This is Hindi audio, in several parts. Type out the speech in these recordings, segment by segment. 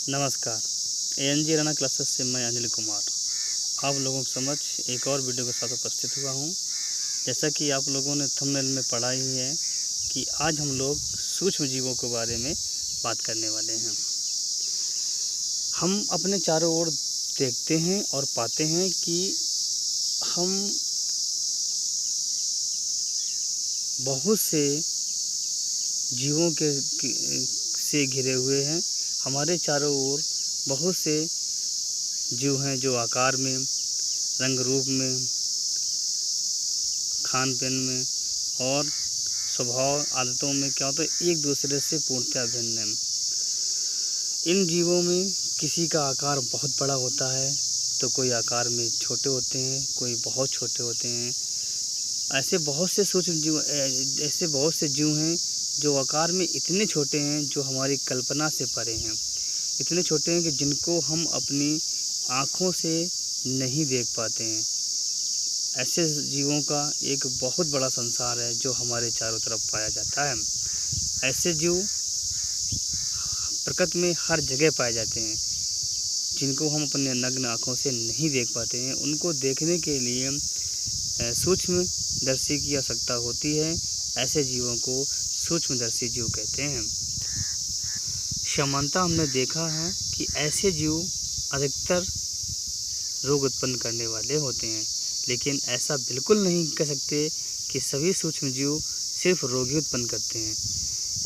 नमस्कार। एएनजी राणा क्लासेस से मैं अनिल कुमार आप लोगों के समक्ष एक और वीडियो के साथ उपस्थित हुआ हूं। जैसा कि आप लोगों ने थंबनेल में पढ़ा ही है कि आज हम लोग सूक्ष्म जीवों के बारे में बात करने वाले हैं। हम अपने चारों ओर देखते हैं और पाते हैं कि हम बहुत से जीवों से घिरे हुए हैं। हमारे चारों ओर बहुत से जीव हैं जो आकार में, रंग रूप में, खान पीन में और स्वभाव आदतों में क्या होता है, एक दूसरे से पूर्णतः भिन्न है। इन जीवों में किसी का आकार बहुत बड़ा होता है तो कोई आकार में छोटे होते हैं, कोई बहुत छोटे होते हैं। ऐसे बहुत से जीव हैं जो आकार में इतने छोटे हैं जो हमारी कल्पना से परे हैं। इतने छोटे हैं कि जिनको हम अपनी आँखों से नहीं देख पाते हैं। ऐसे जीवों का एक बहुत बड़ा संसार है जो हमारे चारों तरफ पाया जाता है। ऐसे जीव प्रकृति में हर जगह पाए जाते हैं जिनको हम अपने नग्न आँखों से नहीं देख पाते हैं। उनको देखने के लिए सूक्ष्मदर्शी की आवश्यकता होती है। ऐसे जीवों को सूक्ष्मदर्शी जीव कहते हैं। सामान्यतः हमने देखा है कि ऐसे जीव अधिकतर रोग उत्पन्न करने वाले होते हैं, लेकिन ऐसा बिल्कुल नहीं कह सकते कि सभी सूक्ष्म जीव सिर्फ रोग ही उत्पन्न करते हैं।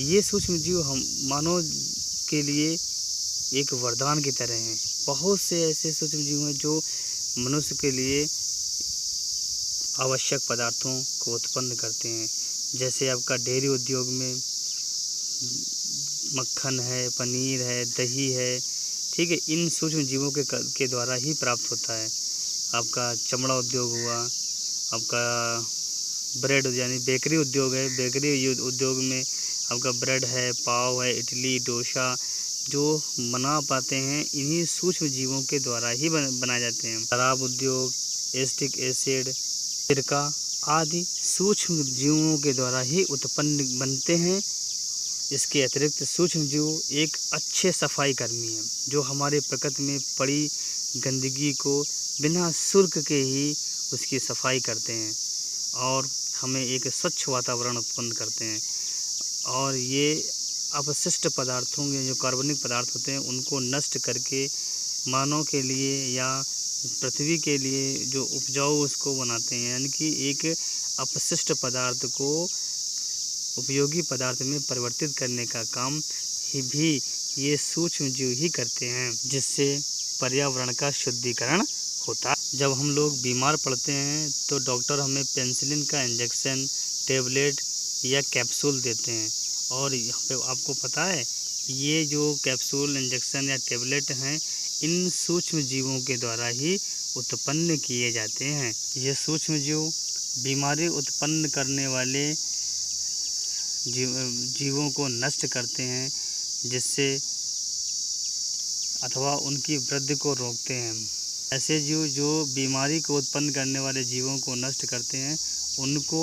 ये सूक्ष्म जीव हम मानव के लिए एक वरदान की तरह हैं। बहुत से ऐसे सूक्ष्म जीव हैं जो मनुष्य के लिए आवश्यक पदार्थों को उत्पन्न करते हैं। जैसे आपका डेयरी उद्योग में मक्खन है, पनीर है, दही है, ठीक है, इन सूक्ष्म जीवों के द्वारा ही प्राप्त होता है। आपका चमड़ा उद्योग हुआ, आपका ब्रेड यानी बेकरी उद्योग है, बेकरी उद्योग में आपका ब्रेड है, पाव है, इडली, डोसा जो बना पाते हैं इन्हीं सूक्ष्म जीवों के द्वारा ही बनाए जाते हैं। शराब उद्योग, एसिटिक एसिड, सिरका आदि सूक्ष्म जीवों के द्वारा ही उत्पन्न बनते हैं। इसके अतिरिक्त सूक्ष्म जीव एक अच्छे सफाई कर्मी हैं जो हमारे प्रकृति में पड़ी गंदगी को बिना शुल्क के ही उसकी सफाई करते हैं और हमें एक स्वच्छ वातावरण उत्पन्न करते हैं। और ये अपशिष्ट पदार्थों के जो कार्बनिक पदार्थ होते हैं उनको नष्ट करके मानव के लिए या पृथ्वी के लिए जो उपजाऊ उसको बनाते हैं, यानी कि एक अपशिष्ट पदार्थ को उपयोगी पदार्थ में परिवर्तित करने का काम भी ये सूक्ष्म जीव ही करते हैं, जिससे पर्यावरण का शुद्धिकरण होता है। जब हम लोग बीमार पड़ते हैं तो डॉक्टर हमें पेनिसिलिन का इंजेक्शन, टेबलेट या कैप्सूल देते हैं। और यहाँ पे आपको पता है ये जो कैप्सूल, इंजेक्शन या टेबलेट हैं इन सूक्ष्म जीवों के द्वारा ही उत्पन्न किए जाते हैं। ये सूक्ष्म जीव बीमारी उत्पन्न करने वाले जीवों को नष्ट करते हैं, जिससे अथवा उनकी वृद्धि को रोकते हैं। ऐसे जीव जो बीमारी को उत्पन्न करने वाले जीवों को नष्ट करते हैं उनको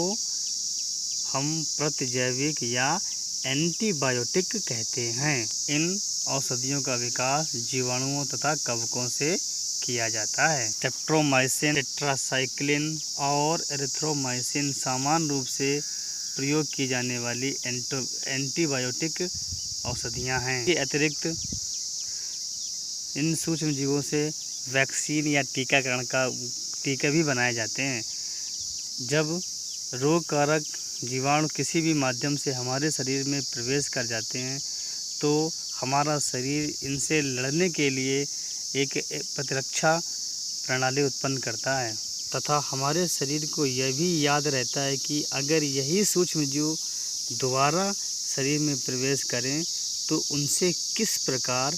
हम प्रतिजैविक या एंटीबायोटिक कहते हैं। इन औषधियों का विकास जीवाणुओं तथा कवकों से किया जाता है। स्ट्रेप्टोमाइसिन, टेट्रासाइक्लिन और एरिथ्रोमाइसिन सामान्य रूप से प्रयोग की जाने वाली एंटीबायोटिक औषधियाँ हैं। इसके अतिरिक्त इन सूक्ष्म जीवों से वैक्सीन या टीके भी बनाए जाते हैं। जब रोग कारक जीवाणु किसी भी माध्यम से हमारे शरीर में प्रवेश कर जाते हैं तो हमारा शरीर इनसे लड़ने के लिए एक प्रतिरक्षा प्रणाली उत्पन्न करता है तथा हमारे शरीर को यह भी याद रहता है कि अगर यही सूक्ष्म जीव दोबारा शरीर में प्रवेश करें तो उनसे किस प्रकार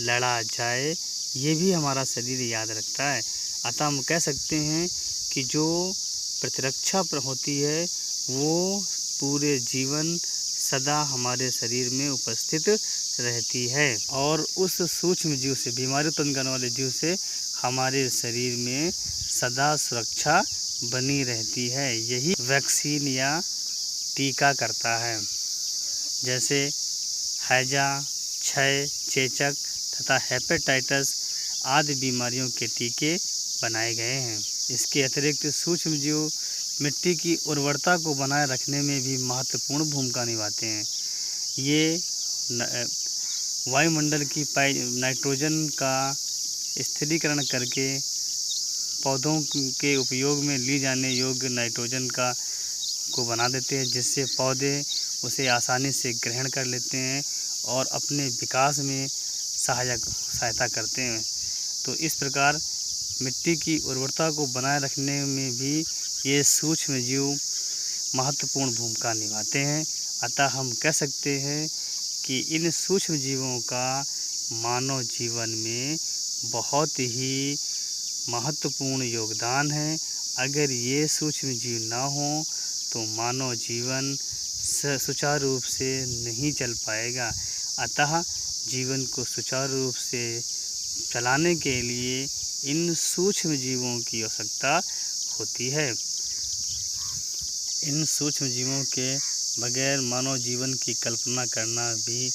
लड़ा जाए, ये भी हमारा शरीर याद रखता है। अतः हम कह सकते हैं कि जो प्रतिरक्षा होती है वो पूरे जीवन सदा हमारे शरीर में उपस्थित रहती है और उस सूक्ष्म जीव से, बीमारी उत्पन्न करने वाले जीव से हमारे शरीर में सदा सुरक्षा बनी रहती है। यही वैक्सीन या टीका करता है। जैसे हैजा, क्षय, चेचक तथा हेपेटाइटिस आदि बीमारियों के टीके बनाए गए हैं। इसके अतिरिक्त सूक्ष्म जीव मिट्टी की उर्वरता को बनाए रखने में भी महत्वपूर्ण भूमिका निभाते हैं। ये वायुमंडल की नाइट्रोजन का स्थिरीकरण करके पौधों के उपयोग में ली जाने योग्य नाइट्रोजन को बना देते हैं, जिससे पौधे उसे आसानी से ग्रहण कर लेते हैं और अपने विकास में सहायता करते हैं। तो इस प्रकार मिट्टी की उर्वरता को बनाए रखने में भी ये सूक्ष्म जीव महत्वपूर्ण भूमिका निभाते हैं। अतः हम कह सकते हैं कि इन सूक्ष्म जीवों का मानव जीवन में बहुत ही महत्वपूर्ण योगदान है। अगर ये सूक्ष्म जीव ना हो तो मानव जीवन सुचारू रूप से नहीं चल पाएगा। अतः जीवन को सुचारू रूप से चलाने के लिए इन सूक्ष्म जीवों की आवश्यकता होती है। इन सूक्ष्म जीवों के बगैर मानव जीवन की कल्पना करना भी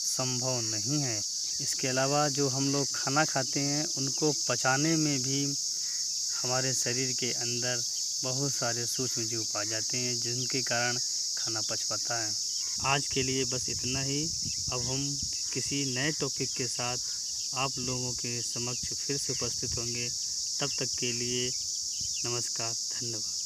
संभव नहीं है। इसके अलावा जो हम लोग खाना खाते हैं उनको पचाने में भी हमारे शरीर के अंदर बहुत सारे सूक्ष्म जीव पाए जाते हैं, जिनके कारण खाना पच पाता है। आज के लिए बस इतना ही। अब हम किसी नए टॉपिक के साथ आप लोगों के समक्ष फिर से उपस्थित होंगे। तब तक के लिए नमस्कार, धन्यवाद।